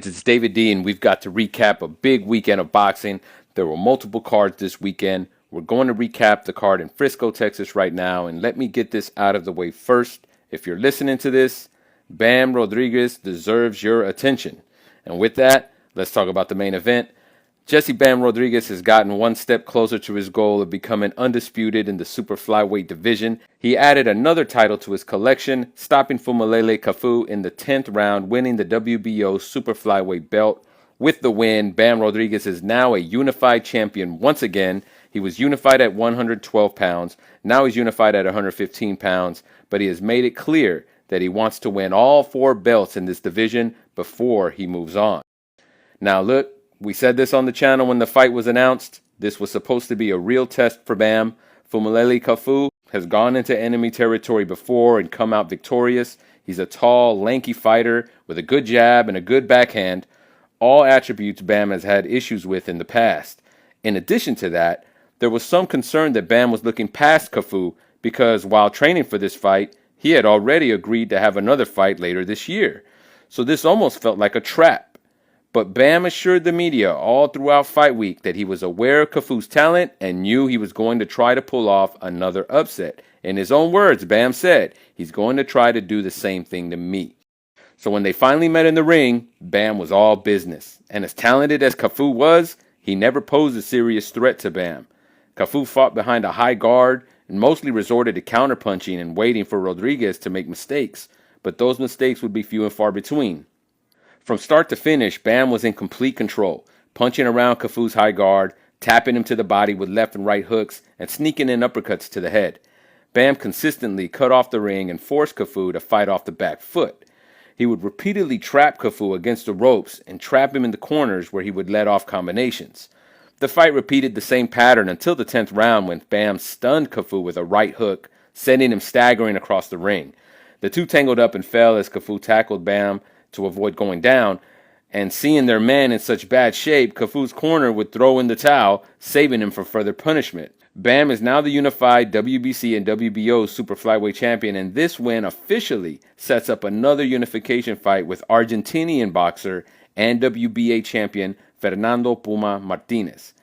It's David D, and we've got to recap a big weekend of boxing. There were multiple cards this weekend. We're going to recap the card in Frisco, Texas right now, and let me get this out of the way first. If you're listening to this, Bam Rodriguez deserves your attention. And with that, let's talk about the main event. Jesse Bam Rodriguez has gotten one step closer to his goal of becoming undisputed in the super flyweight division. He added another title to his collection, stopping Fumalele Cafu in the 10th round, winning the WBO super flyweight belt. With the win, Bam Rodriguez is now a unified champion once again. He was unified at 112 pounds. Now he's unified at 115 pounds, but he has made it clear that he wants to win all 4 belts in this division before he moves on. Now look, we said this on the channel when the fight was announced. This was supposed to be a real test for Bam. Fumalele Cafu has gone into enemy territory before and come out victorious. He's a tall, lanky fighter with a good jab and a good backhand, all attributes Bam has had issues with in the past. In addition to that, there was some concern that Bam was looking past Cafu because while training for this fight, he had already agreed to have another fight later this year. So this almost felt like a trap. But Bam assured the media all throughout fight week that he was aware of Cafu's talent and knew he was going to try to pull off another upset. In his own words, Bam said, he's going to try to do the same thing to me. So when they finally met in the ring, Bam was all business. And as talented as Cafu was, he never posed a serious threat to Bam. Cafu fought behind a high guard and mostly resorted to counterpunching and waiting for Rodriguez to make mistakes. But those mistakes would be few and far between. From start to finish, Bam was in complete control, punching around Cafu's high guard, tapping him to the body with left and right hooks, and sneaking in uppercuts to the head. Bam consistently cut off the ring and forced Cafu to fight off the back foot. He would repeatedly trap Cafu against the ropes and trap him in the corners where he would let off combinations. The fight repeated the same pattern until the 10th round when Bam stunned Cafu with a right hook, sending him staggering across the ring. The two tangled up and fell as Cafu tackled Bam to avoid going down, and seeing their man in such bad shape, Cafu's corner would throw in the towel, saving him from further punishment. Bam is now the unified WBC and WBO super flyweight champion, and this win officially sets up another unification fight with Argentinian boxer and WBA champion Fernando Puma Martinez.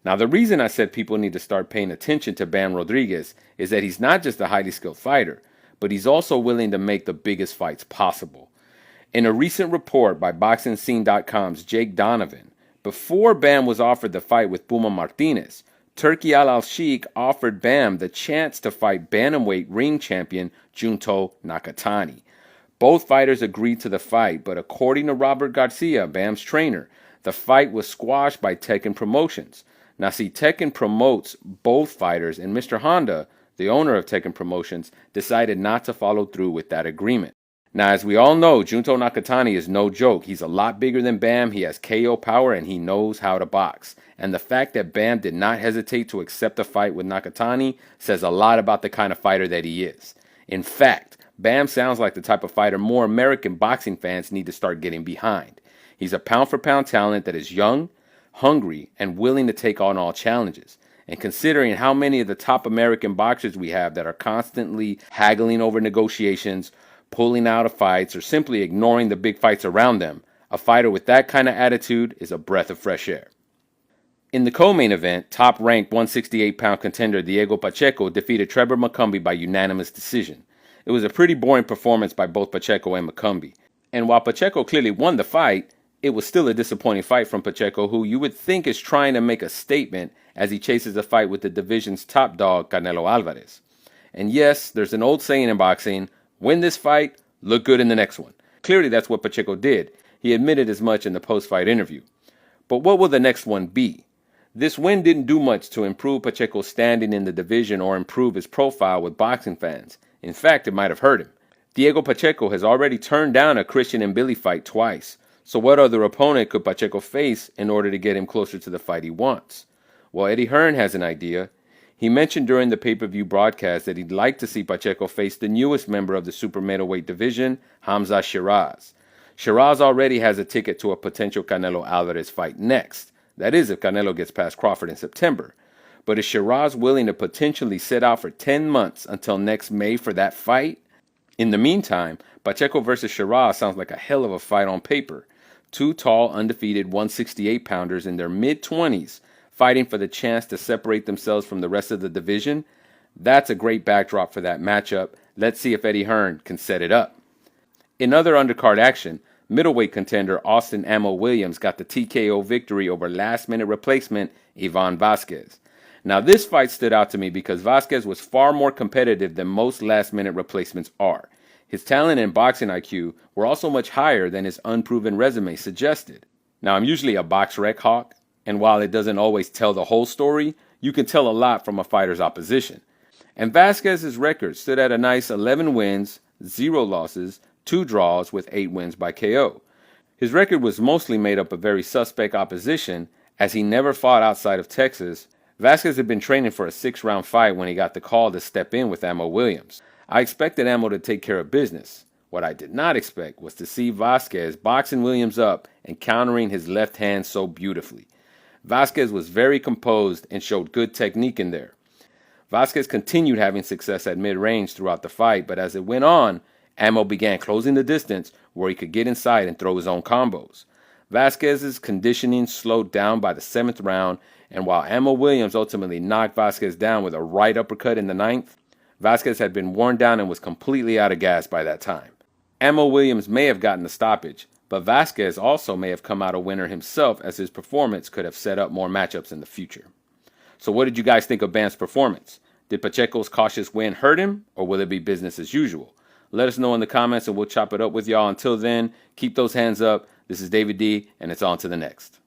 Now the reason I said people need to start paying attention to Bam Rodriguez is that he's not just a highly skilled fighter, but he's also willing to make the biggest fights possible. In a recent report by BoxingScene.com's Jake Donovan, before Bam was offered the fight with Puma Martinez, Turki Al-Sheikh offered Bam the chance to fight bantamweight ring champion Junto Nakatani. Both fighters agreed to the fight, but according to Robert Garcia, Bam's trainer, the fight was squashed by Tekken Promotions. Now see, Tekken promotes both fighters, and Mr. Honda, the owner of Tekken Promotions, decided not to follow through with that agreement. Now, as we all know, Junto Nakatani is no joke. He's a lot bigger than Bam, he has KO power, and he knows how to box. And the fact that Bam did not hesitate to accept a fight with Nakatani says a lot about the kind of fighter that he is. In fact, Bam sounds like the type of fighter more American boxing fans need to start getting behind. He's a pound-for-pound talent that is young, hungry, and willing to take on all challenges. And considering how many of the top American boxers we have that are constantly haggling over negotiations, pulling out of fights, or simply ignoring the big fights around them, a fighter with that kind of attitude is a breath of fresh air. In the co-main event, top-ranked 168-pound contender Diego Pacheco defeated Trevor McCumbee by unanimous decision. It was a pretty boring performance by both Pacheco and McCumbee. And while Pacheco clearly won the fight, it was still a disappointing fight from Pacheco, who you would think is trying to make a statement as he chases a fight with the division's top dog, Canelo Alvarez. And yes, there's an old saying in boxing, win this fight, look good in the next one. Clearly that's what Pacheco did. He admitted as much in the post-fight interview. But what will the next one be? This win didn't do much to improve Pacheco's standing in the division or improve his profile with boxing fans. In fact, it might have hurt him. Diego Pacheco has already turned down a Christian and Billy fight twice. So what other opponent could Pacheco face in order to get him closer to the fight he wants? Well, Eddie Hearn has an idea. He mentioned during the pay-per-view broadcast that he'd like to see Pacheco face the newest member of the super middleweight division, Hamza Shiraz. Shiraz already has a ticket to a potential Canelo Alvarez fight next. That is, if Canelo gets past Crawford in September. But is Shiraz willing to potentially sit out for 10 months until next May for that fight? In the meantime, Pacheco versus Shiraz sounds like a hell of a fight on paper. Two tall, undefeated 168-pounders in their mid-20s fighting for the chance to separate themselves from the rest of the division. That's a great backdrop for that matchup. Let's see if Eddie Hearn can set it up. In other undercard action, middleweight contender Austin "Ammo" Williams got the TKO victory over last-minute replacement Ivan Vazquez. Now, this fight stood out to me because Vazquez was far more competitive than most last-minute replacements are. His talent and boxing IQ were also much higher than his unproven resume suggested. Now, I'm usually a BoxRec hawk, and while it doesn't always tell the whole story, you can tell a lot from a fighter's opposition. And Vazquez's record stood at a nice 11 wins, 0 losses, 2 draws with 8 wins by KO. His record was mostly made up of very suspect opposition, as he never fought outside of Texas. Vazquez had been training for a 6-round fight when he got the call to step in with Ammo Williams. I expected Ammo to take care of business. What I did not expect was to see Vazquez boxing Williams up and countering his left hand so beautifully. Vazquez was very composed and showed good technique in there. Vazquez continued having success at mid-range throughout the fight, but as it went on, Ammo began closing the distance where he could get inside and throw his own combos. Vazquez's conditioning slowed down by the 7th round, and while Ammo Williams ultimately knocked Vazquez down with a right uppercut in the 9th, Vazquez had been worn down and was completely out of gas by that time. Ammo Williams may have gotten the stoppage, but Vazquez also may have come out a winner himself, as his performance could have set up more matchups in the future. So what did you guys think of Bam's performance? Did Pacheco's cautious win hurt him, or will it be business as usual? Let us know in the comments and we'll chop it up with y'all. Until then, keep those hands up. This is David D, and it's on to the next.